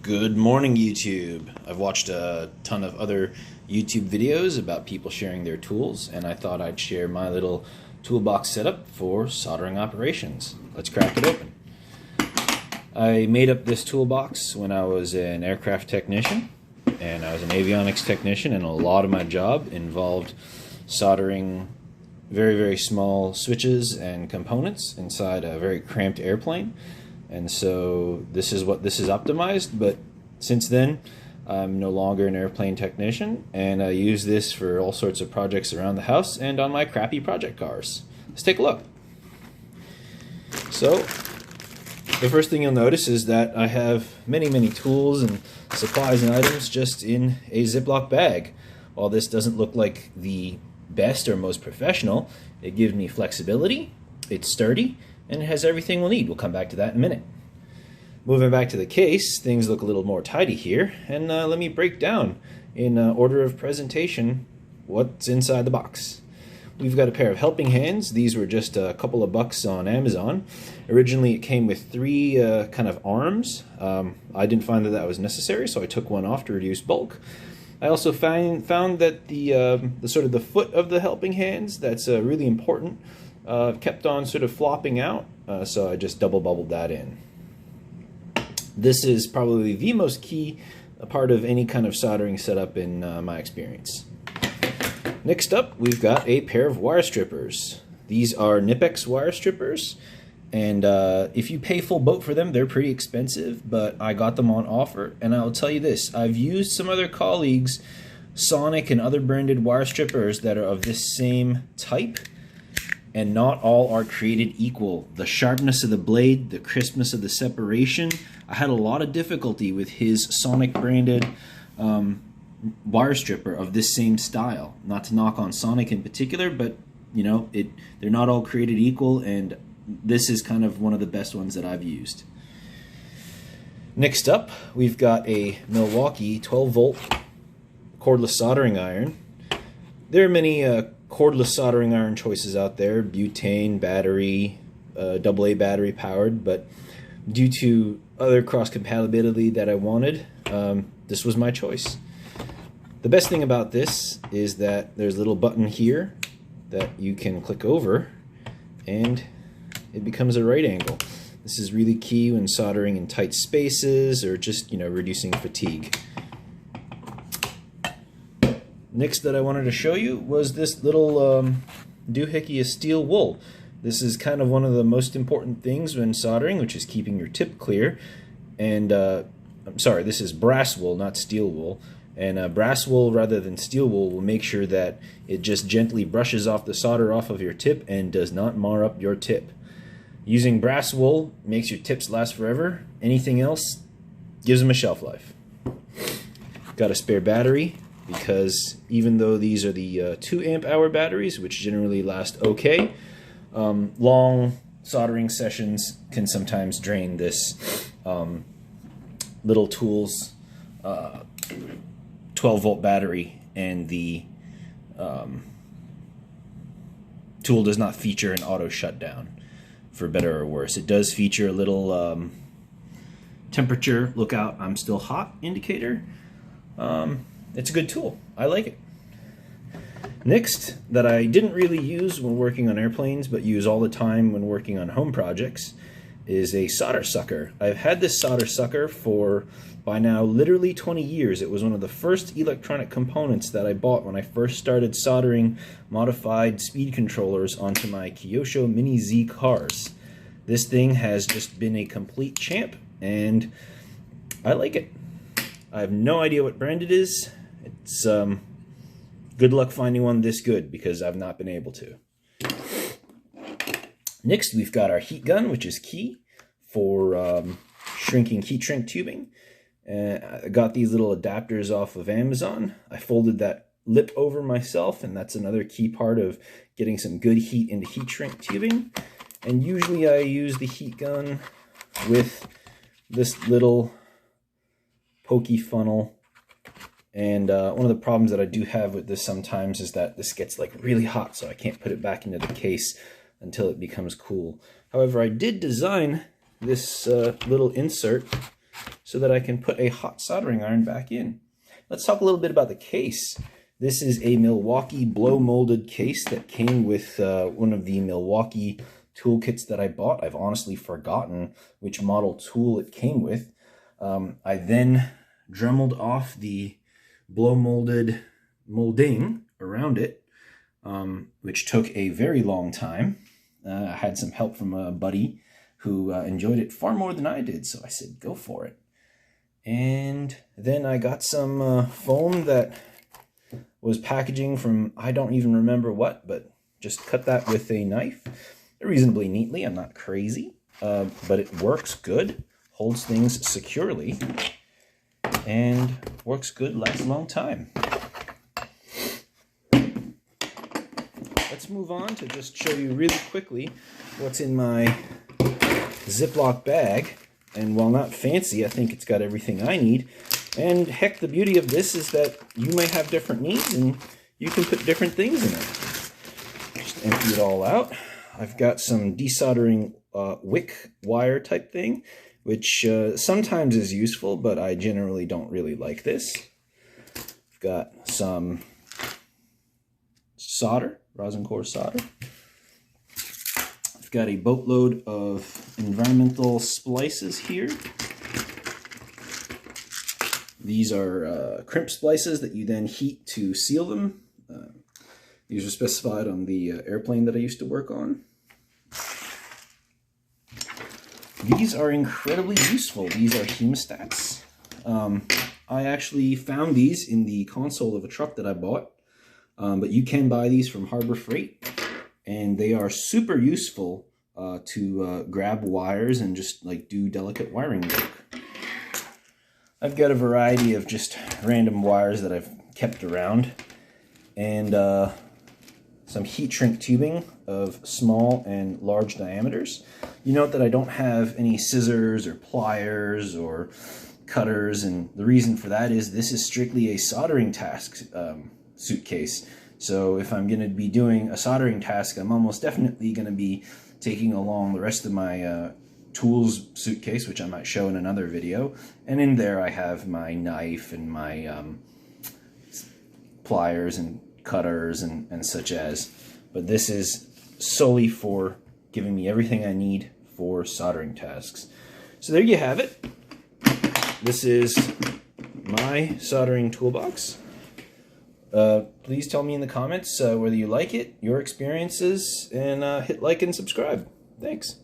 Good morning, YouTube. I've watched a ton of other YouTube videos about people sharing their tools, and I thought I'd share my little toolbox setup for soldering operations. Let's crack it open. I made up this toolbox when I was an aircraft technician, and I was an avionics technician, and a lot of my job involved soldering very small switches and components inside a very cramped airplane. And so this is what this is optimized, but since then I'm no longer an airplane technician, and I use this for all sorts of projects around the house and on my crappy project cars. Let's take a look. So the first thing you'll notice is that I have many tools and supplies and items just in a Ziploc bag. While this doesn't look like the best or most professional, it gives me flexibility, it's sturdy, and it has everything we'll need. We'll come back to that in a minute. Moving back to the case, things look a little more tidy here, and let me break down in order of presentation what's inside the box. We've got a pair of helping hands. These were just a couple of bucks on Amazon. Originally it came with three kind of arms. I didn't find that was necessary, so I took one off to reduce bulk. I also found that the sort of the foot of the helping hands, that's really important, kept on sort of flopping out, so I just double bubbled that in. This is probably the most key part of any kind of soldering setup in my experience. Next up, we've got a pair of wire strippers. These are Knipex wire strippers, and if you pay full boat for them, they're pretty expensive, but I got them on offer, and I'll tell you this, I've used some other colleagues' Sonic and other branded wire strippers that are of this same type, and not all are created equal. The sharpness of the blade, the crispness of the separation. I had a lot of difficulty with his Sonic branded wire stripper of this same style. Not to knock on Sonic in particular, but you know, they're not all created equal, and this is kind of one of the best ones that I've used. Next up, we've got a Milwaukee 12-volt cordless soldering iron. There are many cordless soldering iron choices out there, butane, battery, AA battery powered, but due to other cross compatibility that I wanted, this was my choice. The best thing about this is that there's a little button here that you can click over and it becomes a right angle. This is really key when soldering in tight spaces or just, you know, reducing fatigue. Next that I wanted to show you was this little doohickey of steel wool. This is kind of one of the most important things when soldering, which is keeping your tip clear. And I'm sorry, this is brass wool, not steel wool. And brass wool rather than steel wool will make sure that it just gently brushes off the solder off of your tip and does not mar up your tip. Using brass wool makes your tips last forever. Anything else gives them a shelf life. Got a spare battery, because even though these are the 2 amp hour batteries, which generally last okay, long soldering sessions can sometimes drain this little tool's 12-volt battery, and the tool does not feature an auto shutdown, for better or worse. It does feature a little temperature lookout, I'm still hot indicator. It's a good tool. I like it. Next, that I didn't really use when working on airplanes, but use all the time when working on home projects, is a solder sucker. I've had this solder sucker for, by now, literally 20 years. It was one of the first electronic components that I bought when I first started soldering modified speed controllers onto my Kyosho Mini Z cars. This thing has just been a complete champ, and I like it. I have no idea what brand it is. It's good luck finding one this good, because I've not been able to. Next, we've got our heat gun, which is key for shrinking heat shrink tubing. I got these little adapters off of Amazon. I folded that lip over myself, and that's another key part of getting some good heat into heat shrink tubing. And usually I use the heat gun with this little pokey funnel, and one of the problems that I do have with this sometimes is that this gets like really hot, so I can't put it back into the case until it becomes cool. However, I did design this little insert so that I can put a hot soldering iron back in. Let's talk a little bit about the case. This is a Milwaukee blow molded case that came with one of the Milwaukee toolkits that I bought. I've honestly forgotten which model tool it came with. I then dremeled off the blow molded molding around it, which took a very long time. I had some help from a buddy who enjoyed it far more than I did, so I said, go for it. And then I got some foam that was packaging from, I don't even remember what, but just cut that with a knife reasonably neatly. I'm not crazy, but it works good, holds things securely, and works good, lasts a long time. Let's move on to just show you really quickly what's in my Ziploc bag. And while not fancy, I think it's got everything I need. And heck, the beauty of this is that you may have different needs and you can put different things in it. Just empty it all out. I've got some desoldering wick wire type thing, which sometimes is useful, but I generally don't really like this. I've got some solder, rosin core solder. I've got a boatload of environmental splices here. These are crimp splices that you then heat to seal them. These are specified on the airplane that I used to work on. These are incredibly useful. These are hemostats. I actually found these in the console of a truck that I bought, but you can buy these from Harbor Freight, and they are super useful to grab wires and just like do delicate wiring work. I've got a variety of just random wires that I've kept around, and some heat shrink tubing of small and large diameters. You note that I don't have any scissors or pliers or cutters, and the reason for that is this is strictly a soldering task suitcase. So if I'm going to be doing a soldering task, I'm almost definitely going to be taking along the rest of my tools suitcase, which I might show in another video. And in there I have my knife and my pliers and cutters and such as. But this is solely for giving me everything I need for soldering tasks. So there you have it. This is my soldering toolbox. Please tell me in the comments whether you like it, your experiences, and hit like and subscribe. Thanks.